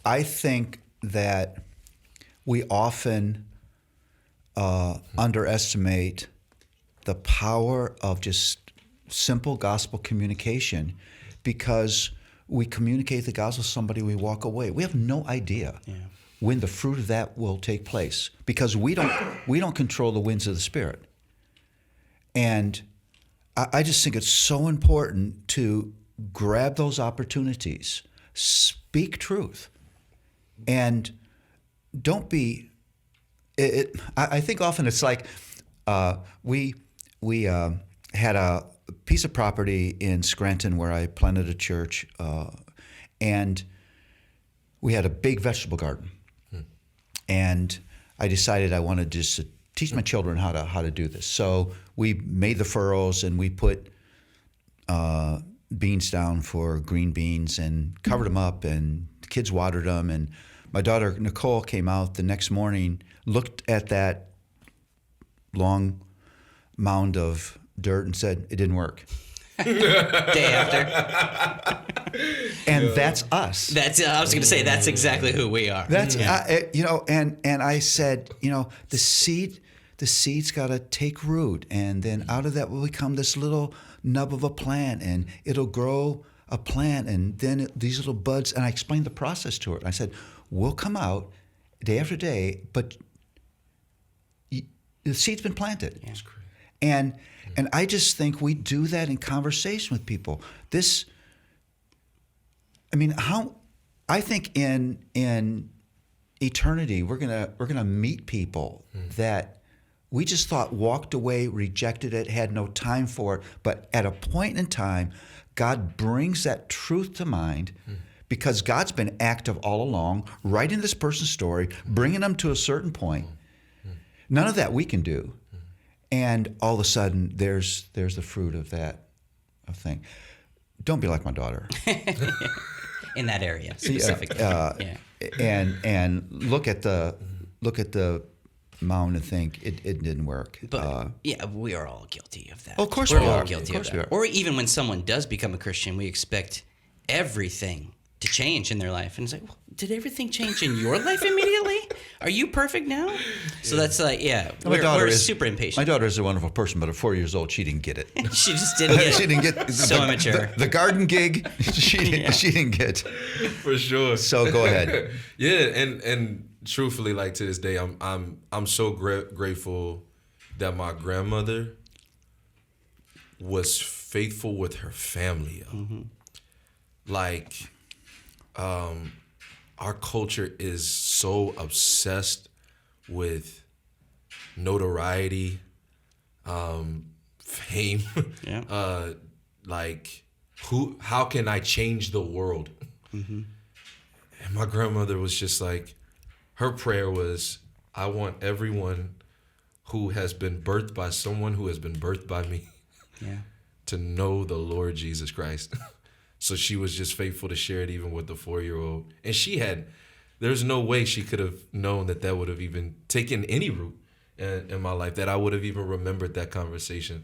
I think that we often underestimate the power of just simple gospel communication, because we communicate the gospel to somebody, we walk away. We have no idea when the fruit of that will take place, because we don't control the winds of the Spirit. And I just think it's so important to grab those opportunities, speak truth, and don't be. I think often it's like we had a piece of property in Scranton where I planted a church, and we had a big vegetable garden. And I decided I wanted just to teach my children how to do this. So we made the furrows, and we put beans down for green beans and covered them up, and the kids watered them. And my daughter Nicole came out the next morning, looked at that long mound of dirt and said, "It didn't work." Day after. And that's us. I was going to say, that's exactly who we are. That's and I said, the seed's got to take root, and then out of that will become this little nub of a plant, and it'll grow a plant, and then these little buds. And I explained the process to her. I said, we'll come out day after day, but the seed's been planted. Yeah. And I just think we do that in conversation with people. I think in eternity we're gonna meet people that we just thought walked away, rejected it, had no time for it. But at a point in time, God brings that truth to mind, because God's been active all along, writing this person's story, bringing them to a certain point. None of that we can do. And all of a sudden, there's the fruit of that thing. Don't be like my daughter. In that area specifically. And look at the mound and think it didn't work. But we are all guilty of that. Of course we're we all are. guilty of that. We are. Or even when someone does become a Christian, we expect everything to change in their life, and it's like, well, did everything change in your life immediately? Are you perfect now? So that's like, we're super impatient. My daughter is a wonderful person, but at 4 years old, she didn't get it. She just didn't get it. She didn't get so immature. The garden gig. She didn't get. For sure. So go ahead. And truthfully, like to this day, I'm so grateful that my grandmother was faithful with her family. Like, our culture is so obsessed with notoriety, fame. Like, how can I change the world? And my grandmother was just like, her prayer was, I want everyone who has been birthed by someone who has been birthed by me to know the Lord Jesus Christ. So she was just faithful to share it even with the 4-year-old. And there's no way she could have known that would have even taken any root in my life, that I would have even remembered that conversation.